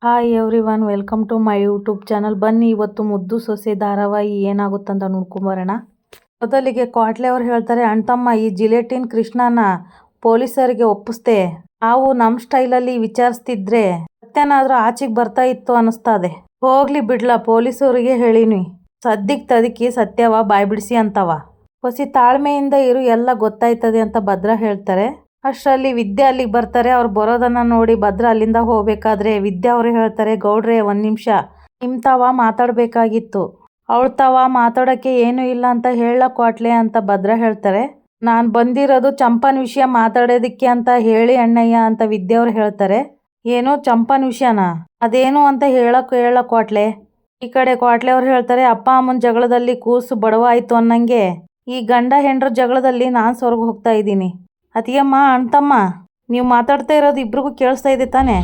Hi everyone, welcome to my YouTube channel. ಬನ್ನಿ ಇವತ್ತು ಮುದ್ದು ಸೊಸೆ ಧಾರಾವಾಹಿ ಏನಾಗುತ್ತಂತ ನೋಡ್ಕೊಂಬರೋಣ. ಮೊದಲಿಗೆ ಕ್ವಾಟ್ಲೆ ಅವ್ರು ಹೇಳ್ತಾರೆ, ಅಣ್ತಮ್ಮ ಈ ಜಿಲೆಟಿನ್ ಕೃಷ್ಣನ ಪೊಲೀಸರಿಗೆ ಒಪ್ಪಿಸ್ದೆ. ನಾವು ನಮ್ಮ ಸ್ಟೈಲಲ್ಲಿ ವಿಚಾರಿಸ್ತಿದ್ರೆ ಸತ್ಯನಾದ್ರೂ ಆಚೆಗೆ ಬರ್ತಾ ಇತ್ತು ಅನಿಸ್ತದೆ. ಹೋಗ್ಲಿ ಬಿಡ್ಲ, ಪೊಲೀಸರಿಗೆ ಹೇಳಿನಿ, ಸದ್ಯಕ್ಕೆ ತದಕಿ ಸತ್ಯವ ಬಾಯ್ ಬಿಡಿಸಿ ಅಂತವ. ಹೊಸಿ ತಾಳ್ಮೆಯಿಂದ ಇರು, ಎಲ್ಲ ಗೊತ್ತಾಯ್ತದೆ ಅಂತ ಭದ್ರ ಹೇಳ್ತಾರೆ. ಅಷ್ಟರಲ್ಲಿ ವಿದ್ಯಾ ಅಲ್ಲಿಗೆ ಬರ್ತಾರೆ. ಅವ್ರು ಬರೋದನ್ನ ನೋಡಿ ಭದ್ರ ಅಲ್ಲಿಂದ ಹೋಗ್ಬೇಕಾದ್ರೆ ವಿದ್ಯಾ ಅವ್ರು ಹೇಳ್ತಾರೆ, ಗೌಡ್ರೆ ಒಂದು ನಿಮಿಷ ನಿಮ್ತಾವ ಮಾತಾಡಬೇಕಾಗಿತ್ತು. ಅವಳ್ತಾವ ಮಾತಾಡೋಕ್ಕೆ ಏನೂ ಇಲ್ಲ ಅಂತ ಹೇಳ ಕ್ವಾಟ್ಲೆ ಅಂತ ಭದ್ರ ಹೇಳ್ತಾರೆ. ನಾನು ಬಂದಿರೋದು ಚಂಪನ್ ವಿಷಯ ಮಾತಾಡೋದಕ್ಕೆ ಅಂತ ಹೇಳಿ ಅಣ್ಣಯ್ಯ ಅಂತ ವಿದ್ಯಾ ಅವ್ರು ಹೇಳ್ತಾರೆ. ಏನೋ ಚಂಪನ್ ವಿಷಯನಾ, ಅದೇನು ಅಂತ ಹೇಳ ಕ್ವಾಟ್ಲೆ. ಈ ಕಡೆ ಕ್ವಾಟ್ಲೆ ಅವ್ರು ಹೇಳ್ತಾರೆ, ಅಪ್ಪ ಅಮ್ಮನ ಜಗಳದಲ್ಲಿ ಕೂಸು ಬಡವ ಆಯ್ತು ಅನ್ನಂಗೆ ಈ ಗಂಡ ಹೆಂಡ್ರ ಜಗಳದಲ್ಲಿ ನಾನು ಸ್ವರ್ಗ ಹೋಗ್ತಾ ಇದ್ದೀನಿ. ಅತಿಯಮ್ಮ, ಅಣ್ತಮ್ಮ, ನೀವು ಮಾತಾಡ್ತಾ ಇರೋದು ಇಬ್ರಿಗೂ ಕೇಳಿಸ್ತಾ ಇದೆ ತಾನೆ?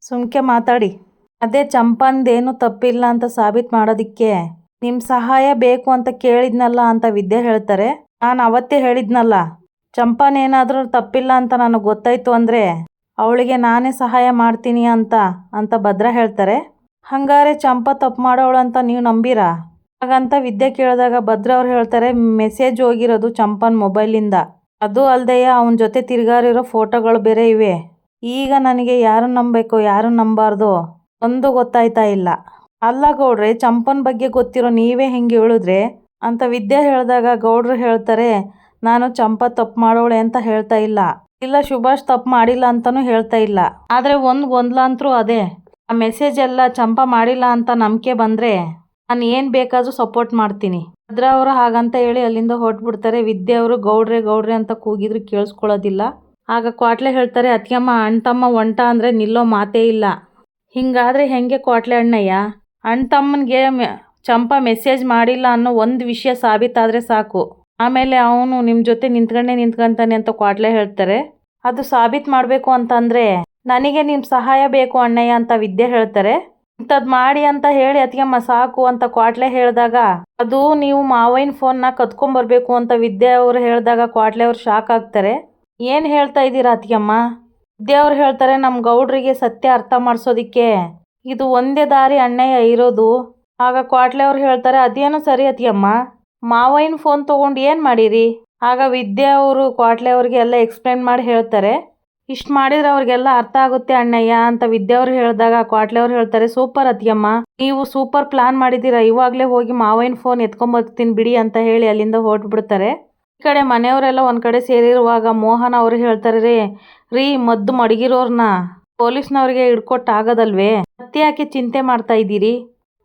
ಸುಮ್ಕೆ ಮಾತಾಡಿ. ಅದೇ ಚಂಪಂದೇನು ತಪ್ಪಿಲ್ಲ ಅಂತ ಸಾಬೀತು ಮಾಡೋದಕ್ಕೆ ನಿಮ್ಮ ಸಹಾಯ ಬೇಕು ಅಂತ ಕೇಳಿದ್ನಲ್ಲ ಅಂತ ವಿದ್ಯೆ ಹೇಳ್ತಾರೆ. ನಾನು ಅವತ್ತೇ ಹೇಳಿದ್ನಲ್ಲ, ಚಂಪನೇನಾದರೂ ತಪ್ಪಿಲ್ಲ ಅಂತ ನನಗೆ ಗೊತ್ತಾಯ್ತು ಅಂದರೆ ಅವಳಿಗೆ ನಾನೇ ಸಹಾಯ ಮಾಡ್ತೀನಿ ಅಂತ ಭದ್ರ ಹೇಳ್ತಾರೆ. ಹಂಗಾರೆ ಚಂಪ ತಪ್ಪು ಮಾಡೋಳು ಅಂತ ನೀವು ನಂಬೀರಾ? ಹಾಗಂತ ವಿದ್ಯೆ ಕೇಳಿದಾಗ ಭದ್ರ ಅವ್ರು ಹೇಳ್ತಾರೆ, ಮೆಸೇಜ್ ಹೋಗಿರೋದು ಚಂಪನ್ ಮೊಬೈಲಿಂದ. ಅದು ಅಲ್ದೆಯ ಅವನ ಜೊತೆ ತಿರುಗಾರಿರೋ ಫೋಟೋಗಳು ಬೇರೆ ಇವೆ. ಈಗ ನನಗೆ ಯಾರನ್ನು ನಂಬಬೇಕು ಯಾರನ್ನು ನಂಬಾರ್ದು ಒಂದು ಗೊತ್ತಾಯ್ತಾ ಇಲ್ಲ. ಅಲ್ಲ ಗೌಡ್ರೆ, ಚಂಪನ್ ಬಗ್ಗೆ ಗೊತ್ತಿರೋ ನೀವೇ ಹೆಂಗೆ ಹೇಳಿದ್ರೆ ಅಂತ ವಿದ್ಯೆ ಹೇಳಿದಾಗ ಗೌಡ್ರು ಹೇಳ್ತಾರೆ, ನಾನು ಚಂಪ ತಪ್ಪು ಮಾಡೋಳೆ ಅಂತ ಹೇಳ್ತಾ ಇಲ್ಲ ಸುಭಾಷ್ ತಪ್ಪು ಮಾಡಿಲ್ಲ ಅಂತಲೂ ಹೇಳ್ತಾ ಇಲ್ಲ. ಆದರೆ ಒಂದು ಗೊಂದಲ ಅಂತರೂ ಅದೇ, ಆ ಮೆಸೇಜ್ ಎಲ್ಲ ಚಂಪ ಮಾಡಿಲ್ಲ ಅಂತ ನಂಬಿಕೆ ಬಂದರೆ ನಾನು ಏನು ಬೇಕಾದರೂ ಸಪೋರ್ಟ್ ಮಾಡ್ತೀನಿ. ಭದ್ರ ಅವರು ಹಾಗಂತ ಹೇಳಿ ಅಲ್ಲಿಂದ ಹೊರಟ್ಬಿಡ್ತಾರೆ. ವಿದ್ಯೆ ಅವರು ಗೌಡ್ರೆ ಅಂತ ಕೂಗಿದ್ರು ಕೇಳಿಸ್ಕೊಳ್ಳೋದಿಲ್ಲ. ಆಗ ಕ್ವಾಟ್ಲೆ ಹೇಳ್ತಾರೆ, ಅತ್ತಿಯಮ್ಮ ಅಣ್ತಮ್ಮ ಒಂಟ ಅಂದರೆ ನಿಲ್ಲೋ ಮಾತೇ ಇಲ್ಲ. ಹಿಂಗಾದ್ರೆ ಹೆಂಗೆ ಕ್ವಾಟ್ಲೆ ಅಣ್ಣಯ್ಯ? ಅಣ್ತಮ್ಮನಿಗೆ ಚಂಪ ಮೆಸೇಜ್ ಮಾಡಿಲ್ಲ ಅನ್ನೋ ಒಂದು ವಿಷಯ ಸಾಬೀತಾದರೆ ಸಾಕು, ಆಮೇಲೆ ಅವನು ನಿಮ್ಮ ಜೊತೆ ನಿಂತ್ಕೊಂತಾನೆ ಅಂತ ಕ್ವಾಟ್ಲೆ ಹೇಳ್ತಾರೆ. ಅದು ಸಾಬೀತು ಮಾಡಬೇಕು ಅಂತಂದರೆ ನನಗೆ ನಿಮ್ಮ ಸಹಾಯ ಬೇಕು ಅಣ್ಣಯ್ಯ ಅಂತ ವಿದ್ಯೆ ಹೇಳ್ತಾರೆ. ಇಂಥದ್ದು ಮಾಡಿ ಅಂತ ಹೇಳಿ ಅತ್ತಿಯಮ್ಮ ಸಾಕು ಅಂತ ಕ್ವಾಟ್ಲೆ ಹೇಳಿದಾಗ, ಅದು ನೀವು ಮಾವಯ್ಯನ ಫೋನ್ನ ಕತ್ಕೊಂಬರ್ಬೇಕು ಅಂತ ವಿದ್ಯೆ ಅವರು ಹೇಳಿದಾಗ ಕ್ವಾಟ್ಲೆ ಅವ್ರು ಶಾಕ್ ಆಗ್ತಾರೆ. ಏನು ಹೇಳ್ತಾ ಇದ್ದೀರಾ ಅತ್ತಿಯಮ್ಮ? ವಿದ್ಯೆ ಅವ್ರು ಹೇಳ್ತಾರೆ, ನಮ್ಮ ಗೌಡ್ರಿಗೆ ಸತ್ಯ ಅರ್ಥ ಮಾಡಿಸೋದಿಕ್ಕೆ ಇದು ಒಂದೇ ದಾರಿ ಅಣ್ಣಯ್ಯ ಇರೋದು. ಆಗ ಕ್ವಾಟ್ಲೆ ಅವ್ರು ಹೇಳ್ತಾರೆ, ಅದೇನೋ ಸರಿ ಅತ್ತಿಯಮ್ಮ, ಮಾವಯ್ಯನ ಫೋನ್ ತೊಗೊಂಡು ಏನು ಮಾಡಿರಿ? ಆಗ ವಿದ್ಯೆ ಅವರು ಕ್ವಾಟ್ಲೆ ಅವ್ರಿಗೆ ಎಲ್ಲ ಎಕ್ಸ್ಪ್ಲೇನ್ ಮಾಡಿ ಹೇಳ್ತಾರೆ. ಇಷ್ಟು ಮಾಡಿದ್ರೆ ಅವ್ರಿಗೆಲ್ಲ ಅರ್ಥ ಆಗುತ್ತೆ ಅಣ್ಣಯ್ಯ ಅಂತ ವಿದ್ಯೆ ಅವ್ರು ಹೇಳಿದಾಗ ಕ್ವಾಟ್ಲೆ ಅವ್ರು ಹೇಳ್ತಾರೆ, ಸೂಪರ್ ಅತ್ತಿಯಮ್ಮ, ನೀವು ಸೂಪರ್ ಪ್ಲಾನ್ ಮಾಡಿದ್ದೀರಾ, ಇವಾಗಲೇ ಹೋಗಿ ಮಾವಯ್ಯನ ಫೋನ್ ಎತ್ಕೊಂಬರ್ತೀನಿ ಬಿಡಿ ಅಂತ ಹೇಳಿ ಅಲ್ಲಿಂದ ಹೊರಟ್ಬಿಡ್ತಾರೆ. ಈ ಕಡೆ ಮನೆಯವರೆಲ್ಲ ಒಂದು ಕಡೆ ಸೇರಿರುವಾಗ ಮೋಹನ್ ಅವರು ಹೇಳ್ತಾರೆ, ರೀ ಮದ್ದು ಮಡಗಿರೋರ್ನ ಪೊಲೀಸ್ನವ್ರಿಗೆ ಹಿಡ್ಕೊಟ್ಟಾಗದಲ್ವೇ, ಮತ್ತೆ ಯಾಕೆ ಚಿಂತೆ ಮಾಡ್ತಾ ಇದ್ದೀರಿ?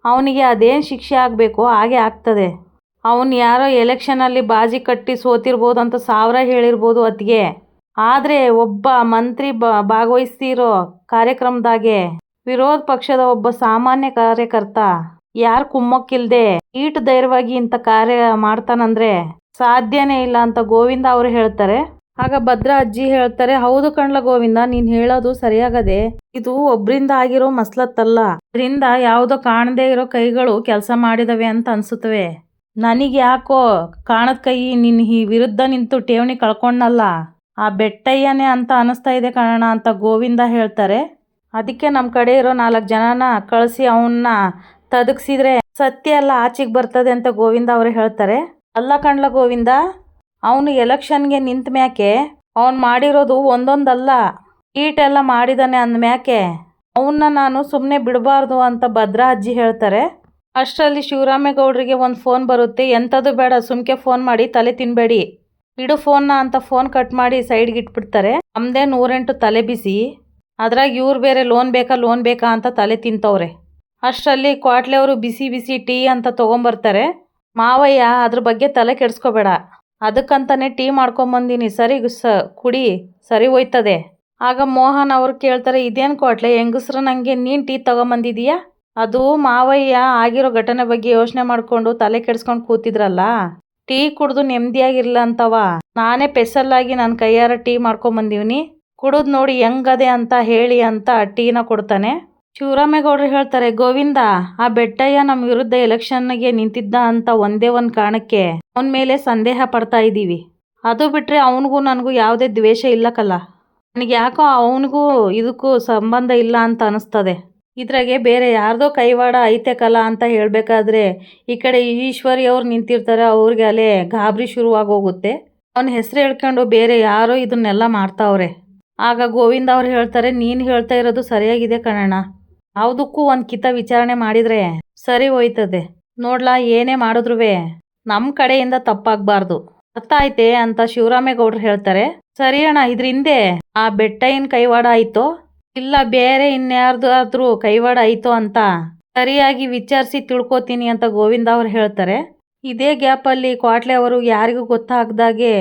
ಅವನಿಗೆ ಅದೇನು ಶಿಕ್ಷೆ ಆಗಬೇಕೋ ಹಾಗೆ ಆಗ್ತದೆ. ಅವನು ಯಾರೋ ಎಲೆಕ್ಷನಲ್ಲಿ ಬಾಜಿ ಕಟ್ಟಿ ಸೋತಿರ್ಬೋದು ಅಂತ 1000 ಹೇಳಿರ್ಬೋದು ಅತ್ತಿಗೆ, ಆದರೆ ಒಬ್ಬ ಮಂತ್ರಿ ಭಾಗವಹಿಸ್ತಿರೋ ಕಾರ್ಯಕ್ರಮದಾಗೆ ವಿರೋಧ ಪಕ್ಷದ ಒಬ್ಬ ಸಾಮಾನ್ಯ ಕಾರ್ಯಕರ್ತ ಯಾರು ಕುಮ್ಮಕ್ಕಿಲ್ದೆ ಈಟು ಧೈರ್ಯವಾಗಿ ಇಂಥ ಕಾರ್ಯ ಮಾಡ್ತಾನಂದ್ರೆ ಸಾಧ್ಯನೇ ಇಲ್ಲ ಅಂತ ಗೋವಿಂದ ಅವರು ಹೇಳ್ತಾರೆ. ಆಗ ಭದ್ರ ಅಜ್ಜಿ ಹೇಳ್ತಾರೆ, ಹೌದು ಕಣ್ಲ ಗೋವಿಂದ, ನೀನು ಹೇಳೋದು ಸರಿಯಾಗದೆ. ಇದು ಒಬ್ರಿಂದ ಆಗಿರೋ ಮಸ್ಲತ್ತಲ್ಲ, ಇದರಿಂದ ಯಾವುದೋ ಕಾಣದೇ ಇರೋ ಕೈಗಳು ಕೆಲಸ ಮಾಡಿದವೆ ಅಂತ ಅನ್ಸುತ್ತವೆ. ನನಗೆ ಯಾಕೋ ಕಾಣದ ಕೈ ನಿನ್ನ ಈ ವಿರುದ್ಧ ನಿಂತು ಠೇವಣಿ ಕಳ್ಕೊಂಡಲ್ಲ ಆ ಬೆಟ್ಟಯ್ಯನೇ ಅಂತ ಅನಿಸ್ತಾ ಇದೆ ಕಣ ಅಂತ ಗೋವಿಂದ ಹೇಳ್ತಾರೆ. ಅದಕ್ಕೆ ನಮ್ಮ ಕಡೆ ಇರೋ 4 ಜನನ ಕಳಿಸಿ ಅವನ್ನ ತದಕ್ಸಿದ್ರೆ ಸತ್ಯ ಎಲ್ಲ ಆಚೆಗೆ ಬರ್ತದೆ ಅಂತ ಗೋವಿಂದ ಅವರು ಹೇಳ್ತಾರೆ. ಅಲ್ಲ ಕಣ್ಲ ಗೋವಿಂದ, ಅವನು ಎಲೆಕ್ಷನ್ಗೆ ನಿಂತ ಮ್ಯಾಕೆ ಅವನು ಮಾಡಿರೋದು ಒಂದೊಂದಲ್ಲ ಈಟೆಲ್ಲ ಮಾಡಿದಾನೆ ಅಂದಮ್ಯಾಕೆ ಅವನ್ನ ನಾನು ಸುಮ್ಮನೆ ಬಿಡಬಾರ್ದು ಅಂತ ಭದ್ರ ಅಜ್ಜಿ ಹೇಳ್ತಾರೆ. ಅಷ್ಟರಲ್ಲಿ ಶಿವರಾಮೇಗೌಡರಿಗೆ ಒಂದು ಫೋನ್ ಬರುತ್ತೆ. ಎಂಥದ್ದು ಬೇಡ, ಸುಮ್ಕೆ ಫೋನ್ ಮಾಡಿ ತಲೆ ತಿನ್ನಬೇಡಿ, ಇಡು ಫೋನ್ನ ಅಂತ ಫೋನ್ ಕಟ್ ಮಾಡಿ ಸೈಡ್ಗೆ ಇಟ್ಬಿಡ್ತಾರೆ. ನಮ್ಮದೇ 108 ತಲೆ ಬಿಸಿ, ಅದ್ರಾಗ ಇವ್ರು ಬೇರೆ ಲೋನ್ ಬೇಕಾ ಅಂತ ತಲೆ ತಿಂತವ್ರೆ. ಅಷ್ಟರಲ್ಲಿ ಕ್ವಾಟ್ಲೆ ಅವರು ಬಿಸಿ ಬಿಸಿ ಟೀ ಅಂತ ತೊಗೊಂಬರ್ತಾರೆ. ಮಾವಯ್ಯ ಅದ್ರ ಬಗ್ಗೆ ತಲೆ ಕೆಡಿಸ್ಕೋಬೇಡ, ಅದಕ್ಕಂತಾನೆ ಟೀ ಮಾಡ್ಕೊಂಬಂದಿನಿ, ಸರಿ ಕುಡಿ, ಸರಿ ಹೋಯ್ತದೆ. ಆಗ ಮೋಹನ್ ಅವರು ಕೇಳ್ತಾರೆ, ಇದೇನು ಕ್ವಾಟ್ಲೆ ಹೆಂಗಸ್ರು ನನಗೆ ನೀನು ಟೀ ತಗೊಂಬಂದಿದೀಯಾ? ಅದು ಮಾವಯ್ಯ ಆಗಿರೋ ಘಟನೆ ಬಗ್ಗೆ ಯೋಚನೆ ಮಾಡಿಕೊಂಡು ತಲೆ ಕೆಡಿಸ್ಕೊಂಡು ಕೂತಿದ್ರಲ್ಲ, ಟೀ ಕುಡ್ದು ನೆಮ್ಮದಿಯಾಗಿರ್ಲ ಅಂತವ ನಾನೇ ಸ್ಪೆಷಲ್ಲಾಗಿ ನನ್ನ ಕೈಯಾರ ಟೀ ಮಾಡ್ಕೊಂಬಂದಿವ್ನಿ, ಕುಡಿದು ನೋಡಿ ಹೆಂಗದೆ ಅಂತ ಹೇಳಿ ಅಂತ ಟೀನ ಕೊಡ್ತಾನೆ. ಶಿವರಾಮೇಗೌಡರು ಹೇಳ್ತಾರೆ, ಗೋವಿಂದ, ಆ ಬೆಟ್ಟಯ್ಯ ನಮ್ಮ ವಿರುದ್ಧ ಎಲೆಕ್ಷನ್ಗೆ ನಿಂತಿದ್ದ ಅಂತ ಒಂದೇ ಒಂದು ಕಾರಣಕ್ಕೆ ಅವನ ಮೇಲೆ ಸಂದೇಹ ಪಡ್ತಾ ಇದ್ದೀವಿ. ಅದು ಬಿಟ್ಟರೆ ಅವನಿಗೂ ನನಗೂ ಯಾವುದೇ ದ್ವೇಷ ಇಲ್ಲಕಲ್ಲ. ನನಗೆ ಯಾಕೋ ಅವನಿಗೂ ಇದಕ್ಕೂ ಸಂಬಂಧ ಇಲ್ಲ ಅಂತ ಅನಿಸ್ತದೆ. ಇದ್ರಾಗೆ ಬೇರೆ ಯಾರ್ದೋ ಕೈವಾಡ ಐತೆ ಕಲ ಅಂತ ಹೇಳಬೇಕಾದ್ರೆ ಈ ಕಡೆ ಈಶ್ವರಿ ಅವ್ರು ನಿಂತಿರ್ತಾರೆ, ಅವ್ರಿಗೆ ಅಲ್ಲೇ ಗಾಬರಿ ಶುರುವಾಗೋಗುತ್ತೆ. ಅವನ ಹೆಸರು ಹೇಳ್ಕೊಂಡು ಬೇರೆ ಯಾರೋ ಇದನ್ನೆಲ್ಲ ಮಾಡ್ತಾವ್ರೆ. ಆಗ ಗೋವಿಂದ ಅವ್ರು ಹೇಳ್ತಾರೆ, ನೀನು ಹೇಳ್ತಾ ಇರೋದು ಸರಿಯಾಗಿದೆ ಕಣಣ್ಣ, ಯಾವುದಕ್ಕೂ ಒಂದು ಕಿತ ವಿಚಾರಣೆ ಮಾಡಿದ್ರೆ ಸರಿ ಹೋಯ್ತದೆ. ನೋಡ್ಲಾ, ಏನೇ ಮಾಡಿದ್ರುವೆ ನಮ್ಮ ಕಡೆಯಿಂದ ತಪ್ಪಾಗಬಾರ್ದು, ಅರ್ಥ ಆಯ್ತೆ ಅಂತ ಶಿವರಾಮೇಗೌಡರು ಹೇಳ್ತಾರೆ. ಸರಿ ಅಣ್ಣ, ಇದ್ರ ಹಿಂದೆ ಆ ಬೆಟ್ಟಯ್ಯನ ಕೈವಾಡ ಆಯ್ತೋ ಇಲ್ಲ ಬೇರೆ ಇನ್ಯಾರ್ದಾದ್ರೂ ಕೈವಾಡ ಆಯ್ತೋ ಅಂತ ಸರಿಯಾಗಿ ವಿಚಾರಿಸಿ ತಿಳ್ಕೊತೀನಿ ಅಂತ ಗೋವಿಂದ ಅವ್ರು ಹೇಳ್ತಾರೆ. ಇದೇ ಗ್ಯಾಪಲ್ಲಿ ಕ್ವಾಟ್ಲೆ ಅವರು ಯಾರಿಗೂ ಗೊತ್ತಾಗ್ದಾಗೆ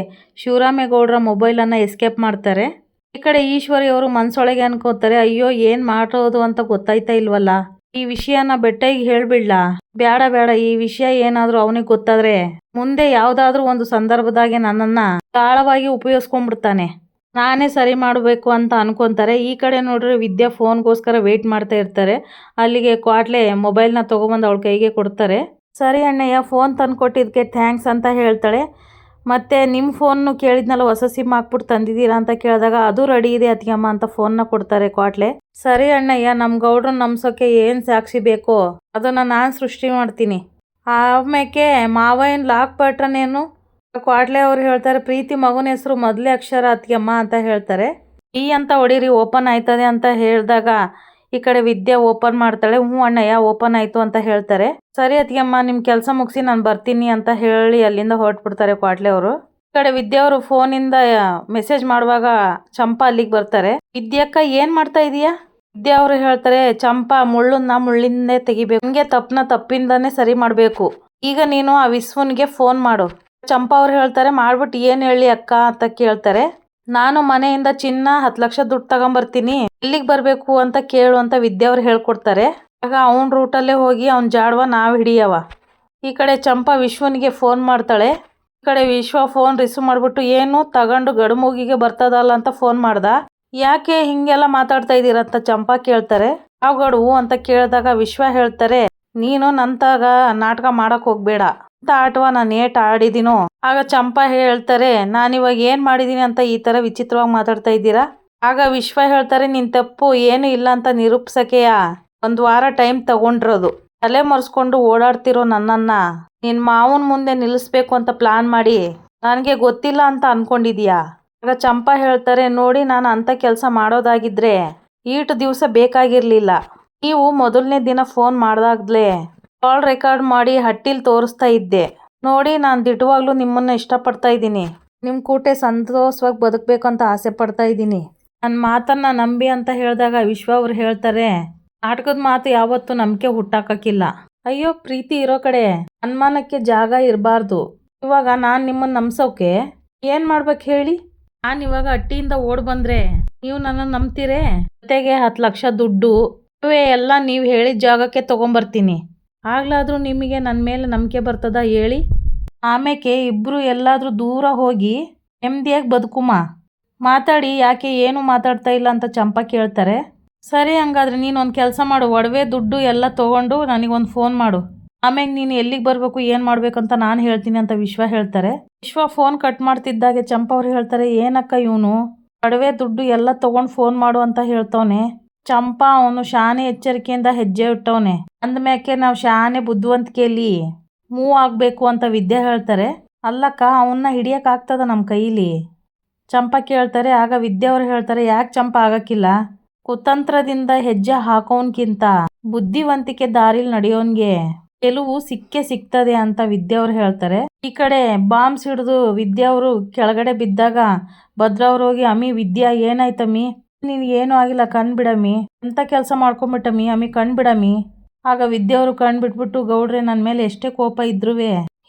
ಶಿವರಾಮೇಗೌಡರ ಮೊಬೈಲನ್ನು ಎಸ್ಕೇಪ್ ಮಾಡ್ತಾರೆ. ಈ ಕಡೆ ಈಶ್ವರಿ ಅವರು ಮನ್ಸೊಳಗೆ ಅನ್ಕೋತಾರೆ, ಅಯ್ಯೋ ಏನು ಮಾಡೋದು ಅಂತ ಗೊತ್ತಾಯ್ತಾ ಇಲ್ವಲ್ಲ, ಈ ವಿಷಯನ ಬೆಟ್ಟಯ್ಯಗೆ ಹೇಳ್ಬಿಡ್ಲಾ? ಬೇಡ ಬೇಡ, ಈ ವಿಷಯ ಏನಾದರೂ ಅವನಿಗೆ ಗೊತ್ತಾದ್ರೆ ಮುಂದೆ ಯಾವುದಾದ್ರೂ ಒಂದು ಸಂದರ್ಭದಾಗೆ ನನ್ನನ್ನು ಆಳವಾಗಿ ಉಪಯೋಗಿಸ್ಕೊಂಡ್ಬಿಡ್ತಾನೆ, ನಾನೇ ಸರಿ ಮಾಡಬೇಕು ಅಂತ ಅನ್ಕೊತಾರೆ. ಈ ಕಡೆ ನೋಡ್ರಿ ವಿದ್ಯಾ ಫೋನ್ಗೋಸ್ಕರ ವೆಯ್ಟ್ ಮಾಡ್ತಾ ಇರ್ತಾರೆ. ಅಲ್ಲಿಗೆ ಕ್ವಾಟ್ಲೆ ಮೊಬೈಲ್ನ ತೊಗೊಬಂದು ಅವಳ ಕೈಗೆ ಕೊಡ್ತಾರೆ. ಸರಿ ಅಣ್ಣಯ್ಯ, ಫೋನ್ ತಂದು ಕೊಟ್ಟಿದ್ದಕ್ಕೆ ಥ್ಯಾಂಕ್ಸ್ ಅಂತ ಹೇಳ್ತಾಳೆ. ಮತ್ತು ನಿಮ್ಮ ಫೋನ್ನು ಕೇಳಿದ್ನಲ್ಲ, ಹೊಸ ಸಿಮ್ ಹಾಕ್ಬಿಟ್ಟು ತಂದಿದ್ದೀರಾ ಅಂತ ಕೇಳಿದಾಗ ಅದು ರೆಡಿ ಇದೆ ಅತ್ತಿಗೆಮ್ಮ ಅಂತ ಫೋನ್ನ ಕೊಡ್ತಾರೆ ಕ್ವಾಟ್ಲೆ. ಸರಿ ಅಣ್ಣಯ್ಯ, ನಮ್ಮ ಗೌಡ್ರನ್ನ ನಂಬ್ಸೋಕ್ಕೆ ಏನು ಸಾಕ್ಷಿ ಬೇಕೋ ಅದನ್ನು ನಾನು ಸೃಷ್ಟಿ ಮಾಡ್ತೀನಿ. ಆಮೇಲೆ ಮಾವಯ್ಯನ ಲಾಕ್ ಪಟ್ರನೇನು? ಕ್ವಾಟ್ಲೆ ಅವ್ರು ಹೇಳ್ತಾರೆ, ಪ್ರೀತಿ ಮಗನ ಹೆಸರು ಮೊದಲೇ ಅಕ್ಷರ ಅತ್ತಿಗೆಮ್ಮ ಅಂತ ಹೇಳ್ತಾರೆ. ಈ ಅಂತ ಹೊಡೀರಿ ಓಪನ್ ಆಯ್ತದೆ ಅಂತ ಹೇಳಿದಾಗ ಈ ಕಡೆ ವಿದ್ಯಾ ಓಪನ್ ಮಾಡ್ತಾಳೆ. ಹ್ಞೂ ಅಣ್ಣಯ್ಯ ಓಪನ್ ಆಯಿತು ಅಂತ ಹೇಳ್ತಾರೆ. ಸರಿ ಅತ್ತಿಗೆಮ್ಮ, ನಿಮ್ಮ ಕೆಲಸ ಮುಗಿಸಿ ನಾನು ಬರ್ತೀನಿ ಅಂತ ಹೇಳಿ ಅಲ್ಲಿಂದ ಹೊರಟ್ಬಿಡ್ತಾರೆ ಕ್ವಾಟ್ಲೆ ಅವರು. ಈ ಕಡೆ ವಿದ್ಯಾ ಅವರು ಫೋನಿಂದ ಮೆಸೇಜ್ ಮಾಡುವಾಗ ಚಂಪಾ ಅಲ್ಲಿಗೆ ಬರ್ತಾರೆ. ವಿದ್ಯಕ್ಕ ಏನು ಮಾಡ್ತಾ ಇದೀಯಾ? ವಿದ್ಯಾ ಅವರು ಹೇಳ್ತಾರೆ, ಚಂಪಾ ಮುಳ್ಳನ್ನ ಮುಳ್ಳಿಂದೇ ತೆಗಿಬೇಕು, ನಿಮಗೆ ತಪ್ಪಿಂದಾನೇ ಸರಿ ಮಾಡಬೇಕು. ಈಗ ನೀನು ಆ ವಿಶ್ವನ್ಗೆ ಫೋನ್ ಮಾಡು. ಚಂಪಾ ಅವ್ರು ಹೇಳ್ತಾರೆ, ಮಾಡ್ಬಿಟ್ಟು ಏನು ಹೇಳಿ ಅಕ್ಕ ಅಂತ ಕೇಳ್ತಾರೆ. ನಾನು ಮನೆಯಿಂದ ಚಿನ್ನ 10 ಲಕ್ಷ ದುಡ್ಡು ತಗೊಂಬರ್ತೀನಿ, ಎಲ್ಲಿಗೆ ಬರಬೇಕು ಅಂತ ಕೇಳು ಅಂತ ವಿದ್ಯಾ ಅವ್ರು ಹೇಳ್ಕೊಡ್ತಾರೆ. ಆಗ ಅವನ ರೂಟಲ್ಲೇ ಹೋಗಿ ಅವ್ನ ಜಾಡ್ವ ನಾವು ಹಿಡಿಯವ. ಈ ಕಡೆ ಚಂಪಾ ವಿಶ್ವನಿಗೆ ಫೋನ್ ಮಾಡ್ತಾಳೆ. ಈ ಕಡೆ ವಿಶ್ವ ಫೋನ್ ರಿಸೀವ್ ಮಾಡಿಬಿಟ್ಟು, ಏನು ತಗೊಂಡು ಗಡುಮೂಗಿಗೆ ಬರ್ತದಲ್ಲ ಅಂತ ಫೋನ್ ಮಾಡ್ದ, ಯಾಕೆ ಹಿಂಗೆಲ್ಲ ಮಾತಾಡ್ತಾ ಇದ್ದೀರಂತ ಚಂಪಾ ಕೇಳ್ತಾರೆ. ಯಾವ ಗಡುವು ಅಂತ ಕೇಳಿದಾಗ ವಿಶ್ವ ಹೇಳ್ತಾರೆ, ನೀನು ನಂತಾಗ ನಾಟಕ ಮಾಡಕ್ಕೆ ಹೋಗ್ಬೇಡ, ಅಂತ ಆಟವ ನಾನು ಏಟ್ ಆಡಿದ್ದೀನೋ. ಆಗ ಚಂಪಾ ಹೇಳ್ತಾರೆ, ನಾನಿವಾಗ ಏನು ಮಾಡಿದ್ದೀನಿ ಅಂತ ಈ ಥರ ವಿಚಿತ್ರವಾಗಿ ಮಾತಾಡ್ತಾ ಇದ್ದೀರಾ? ಆಗ ವಿಶ್ವ ಹೇಳ್ತಾರೆ, ನಿನ್ನ ತಪ್ಪು ಏನು ಇಲ್ಲ ಅಂತ ನಿರೂಪಿಸೋಕೆಯ 1 ವಾರ ಟೈಮ್ ತಗೊಂಡಿರೋದು. ತಲೆ ಮರೆಸ್ಕೊಂಡು ಓಡಾಡ್ತಿರೋ ನನ್ನನ್ನು ನಿನ್ನ ಮಾವನ ಮುಂದೆ ನಿಲ್ಲಿಸ್ಬೇಕು ಅಂತ ಪ್ಲಾನ್ ಮಾಡಿ ನನಗೆ ಗೊತ್ತಿಲ್ಲ ಅಂತ ಅಂದ್ಕೊಂಡಿದೀಯಾ? ಆಗ ಚಂಪಾ ಹೇಳ್ತಾರೆ, ನೋಡಿ, ನಾನು ಅಂಥ ಕೆಲಸ ಮಾಡೋದಾಗಿದ್ರೆ ಈಟು ದಿವಸ ಬೇಕಾಗಿರಲಿಲ್ಲ. ನೀವು ಮೊದಲನೇ ದಿನ ಫೋನ್ ಮಾಡಿದಾಗಲೇ ಕಾಲ್ ರೆಕಾರ್ಡ್ ಮಾಡಿ ಹಟ್ಟಿಲಿ ತೋರಿಸ್ತಾ ಇದ್ದೆ. ನೋಡಿ, ನಾನು ದಿಟ್ಟವಾಗ್ಲೂ ನಿಮ್ಮನ್ನು ಇಷ್ಟಪಡ್ತಾ ಇದ್ದೀನಿ, ನಿಮ್ಮ ಕೂಟೆ ಸಂತೋಷವಾಗಿ ಬದುಕಬೇಕು ಅಂತ ಆಸೆ ಪಡ್ತಾ ಇದ್ದೀನಿ, ನನ್ನ ಮಾತನ್ನು ನಂಬಿ ಅಂತ ಹೇಳಿದಾಗ ವಿಶ್ವ ಅವ್ರು ಹೇಳ್ತಾರೆ, ನಾಟಕದ ಮಾತು ಯಾವತ್ತೂ ನಂಬಿಕೆ ಹುಟ್ಟಾಕಿಲ್ಲ. ಅಯ್ಯೋ, ಪ್ರೀತಿ ಇರೋ ಕಡೆ ಅನುಮಾನಕ್ಕೆ ಜಾಗ ಇರಬಾರ್ದು. ಇವಾಗ ನಾನು ನಿಮ್ಮನ್ನು ನಂಬ್ಸೋಕೆ ಏನು ಮಾಡ್ಬೇಕು ಹೇಳಿ? ನಾನು ಇವಾಗ ಹಟ್ಟಿಯಿಂದ ಓಡ್ ಬಂದರೆ ನೀವು ನನ್ನನ್ನು ನಂಬ್ತೀರೇ? ಜೊತೆಗೆ 10 ಲಕ್ಷ ದುಡ್ಡು ಎಲ್ಲ ನೀವು ಹೇಳಿದ ಜಾಗಕ್ಕೆ ತೊಗೊಂಬರ್ತೀನಿ. ಆಗ್ಲಾದರೂ ನಿಮಗೆ ನನ್ನ ಮೇಲೆ ನಂಬಿಕೆ ಬರ್ತದ ಹೇಳಿ? ಆಮೇಲೆ ಇಬ್ಬರು ಎಲ್ಲಾದರೂ ದೂರ ಹೋಗಿ ನೆಮ್ಮದಿಯಾಗಿ ಬದುಕುಮ. ಮಾತಾಡಿ, ಯಾಕೆ ಏನು ಮಾತಾಡ್ತಾ ಇಲ್ಲ ಅಂತ ಚಂಪಾ ಕೇಳ್ತಾರೆ. ಸರಿ, ಹಂಗಾದ್ರೆ ನೀನು ಒಂದು ಕೆಲಸ ಮಾಡು, ಒಡವೆ ದುಡ್ಡು ಎಲ್ಲ ತೊಗೊಂಡು ನನಗೊಂದು ಫೋನ್ ಮಾಡು, ಆಮೇಲೆ ನೀನು ಎಲ್ಲಿಗೆ ಬರಬೇಕು ಏನು ಮಾಡಬೇಕಂತ ನಾನು ಹೇಳ್ತೀನಿ ಅಂತ ವಿಶ್ವ ಹೇಳ್ತಾರೆ. ವಿಶ್ವ ಫೋನ್ ಕಟ್ ಮಾಡ್ತಿದ್ದಾಗೆ ಚಂಪಾ ಅವ್ರು ಹೇಳ್ತಾರೆ, ಏನಕ್ಕ ಇವನು ಒಡವೆ ದುಡ್ಡು ಎಲ್ಲ ತೊಗೊಂಡು ಫೋನ್ ಮಾಡು ಅಂತ ಹೇಳ್ತವನೆ. ಚಂಪಾ ಅವನು ಶಾನೆ ಎಚ್ಚರಿಕೆಯಿಂದ ಹೆಜ್ಜೆ ಇಟ್ಟವನೆ, ಅಂದಮ್ಯಾಕೆ ನಾವು ಶಾನೆ ಬುದ್ಧಿವಂತಿಕೆಯಲ್ಲಿ ಮೂವ್ ಆಗಬೇಕು ಅಂತ ವಿದ್ಯೆ ಹೇಳ್ತಾರೆ. ಅಲ್ಲಕ್ಕ, ಅವನ್ನ ಹಿಡಿಯೋಕ್ಕಾಗ್ತದ ನಮ್ಮ ಕೈಲಿ? ಚಂಪಾ ಕೇಳ್ತಾರೆ. ಆಗ ವಿದ್ಯೆ ಅವ್ರು ಹೇಳ್ತಾರೆ, ಯಾಕೆ ಚಂಪಾ ಆಗಕ್ಕಿಲ್ಲ? ಕುತಂತ್ರದಿಂದ ಹೆಜ್ಜೆ ಹಾಕೋನ್ಕಿಂತ ಬುದ್ಧಿವಂತಿಕೆ ದಾರಿಲಿ ನಡೆಯೋನ್ಗೆ ಗೆಲುವು ಸಿಗ್ತದೆ ಅಂತ ವಿದ್ಯೆ ಅವ್ರು ಹೇಳ್ತಾರೆ. ಈ ಕಡೆ ಬಾಂಬ್ಸ್ ಹಿಡಿದು ವಿದ್ಯಾ ಅವರು ಕೆಳಗಡೆ ಬಿದ್ದಾಗ ಭದ್ರ ಅವ್ರು ಹೋಗಿ, ಅಮ್ಮಿ ವಿದ್ಯಾ ಏನಾಯ್ತಮ್ಮಿ? ನೀನು ಏನೂ ಆಗಿಲ್ಲ, ಕಣ್ಬಿಡಮ್ಮಿ, ಎಂಥ ಕೆಲಸ ಮಾಡ್ಕೊಂಬಿಟ್ಟಮ್ಮಿ, ಅಮ್ಮಿ ಕಣ್ಬಿಡಮ್ಮಿ. ಆಗ ವಿದ್ಯಾ ಅವರು ಕಣ್ಬಿಟ್ಬಿಟ್ಟು, ಗೌಡ್ರೆ ನನ್ನ ಮೇಲೆ ಎಷ್ಟೇ ಕೋಪ ಇದ್ರೂ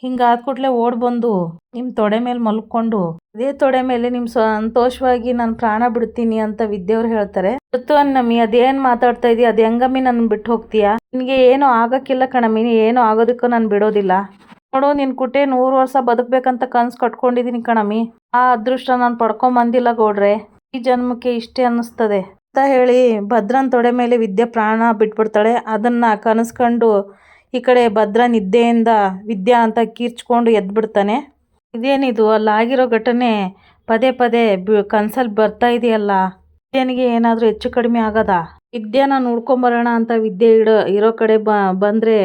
ಹಿಂಗಾದ ಕೂಡಲೇ ಓಡ್ ಬಂದು ನಿಮ್ಮ ತೊಡೆ ಮೇಲೆ ಮಲ್ಕೊಂಡು ಅದೇ ತೊಡೆ ಮೇಲೆ ನಿಮ್ಮ ಸಂತೋಷವಾಗಿ ನಾನು ಪ್ರಾಣ ಬಿಡ್ತೀನಿ ಅಂತ ವಿದ್ಯೆ ಅವ್ರು ಹೇಳ್ತಾರೆ. ಗೊತ್ತು ಅನ್ನಮ್ಮಿ, ಅದೇನು ಮಾತಾಡ್ತಾ ಇದೀಯ? ಅದು ಹೆಂಗಮ್ಮಿ ನನ್ನ ಬಿಟ್ಟು ಹೋಗ್ತೀಯಾ? ನಿನಗೆ ಏನೂ ಆಗಕ್ಕಿಲ್ಲ ಕಣಮ್ಮಿ, ಏನೂ ಆಗೋದಕ್ಕೂ ನಾನು ಬಿಡೋದಿಲ್ಲ. ನೋಡು, ನಿನ್ನ ಕುಟೆ 100 ವರ್ಷ ಬದುಕಬೇಕಂತ ಕನಸು ಕಟ್ಕೊಂಡಿದ್ದೀನಿ ಕಣಮ್ಮಿ. ಆ ಅದೃಷ್ಟ ನಾನು ಪಡ್ಕೊಂಬಂದಿಲ್ಲ ಗೌಡ್ರೆ, ಈ ಜನ್ಮಕ್ಕೆ ಇಷ್ಟೇ ಅನ್ನಿಸ್ತದೆ ಅಂತ ಹೇಳಿ ಭದ್ರನ್ ತೊಡೆ ಮೇಲೆ ವಿದ್ಯೆ ಪ್ರಾಣ ಬಿಟ್ಬಿಡ್ತಾಳೆ. ಅದನ್ನು ಕನಸ್ಕೊಂಡು ಈ ಕಡೆ ಭದ್ರ ನಿದ್ದೆಯಿಂದ ವಿದ್ಯಾ ಅಂತ ಕೀರ್ಚ್ಕೊಂಡು ಎದ್ಬಿಡ್ತಾನೆ. ಇದೇನಿದು, ಅಲ್ಲಾಗಿರೋ ಘಟನೆ ಪದೇ ಪದೇ ಕನ್ಸಲ್ಲಿ ಬರ್ತಾ ಇದೆಯಲ್ಲ, ವಿದ್ಯಾನಿಗೆ ಏನಾದರೂ ಹೆಚ್ಚು ಕಡಿಮೆ ಆಗದ? ವಿದ್ಯಾನ ನೋಡ್ಕೊಂಬರೋಣ ಅಂತ ವಿದ್ಯೆ ಇರೋ ಕಡೆ ಬಂದರೆ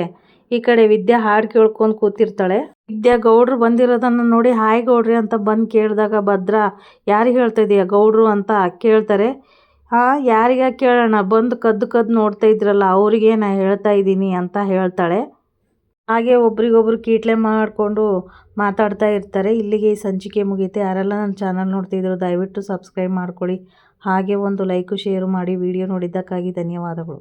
ಈ ಕಡೆ ವಿದ್ಯಾ ಹಾಡು ಕೇಳ್ಕೊಂಡು ಕೂತಿರ್ತಾಳೆ. ವಿದ್ಯಾ ಗೌಡ್ರು ಬಂದಿರೋದನ್ನು ನೋಡಿ ಹಾಯ್ ಗೌಡ್ರಿ ಅಂತ ಬಂದು ಕೇಳಿದಾಗ ಭದ್ರ ಯಾರಿಗೆ ಹೇಳ್ತಾ ಇದೀಯ ಗೌಡ್ರು ಅಂತ ಕೇಳ್ತಾರೆ. ಯಾರಿಗ ಕೇಳೋಣ, ಬಂದು ಕದ್ದು ನೋಡ್ತಾ ಇದ್ರಲ್ಲ ಅವ್ರಿಗೆ ನಾ ಹೇಳ್ತಾ ಇದ್ದೀನಿ ಅಂತ ಹೇಳ್ತಾಳೆ. ಹಾಗೆ ಒಬ್ರಿಗೊಬ್ರು ಕೀಟ್ಲೆ ಮಾಡಿಕೊಂಡು ಮಾತಾಡ್ತಾ ಇರ್ತಾರೆ. ಇಲ್ಲಿಗೆ ಈ ಸಂಚಿಕೆ ಮುಗಿಯುತ್ತೆ. ಯಾರೆಲ್ಲ ನನ್ನ ಚಾನಲ್ ನೋಡ್ತಿದ್ರು ದಯವಿಟ್ಟು ಸಬ್ಸ್ಕ್ರೈಬ್ ಮಾಡ್ಕೊಳ್ಳಿ. ಹಾಗೆ ಒಂದು ಲೈಕು ಶೇರು ಮಾಡಿ. ವಿಡಿಯೋ ನೋಡಿದ್ದಕ್ಕಾಗಿ ಧನ್ಯವಾದಗಳು.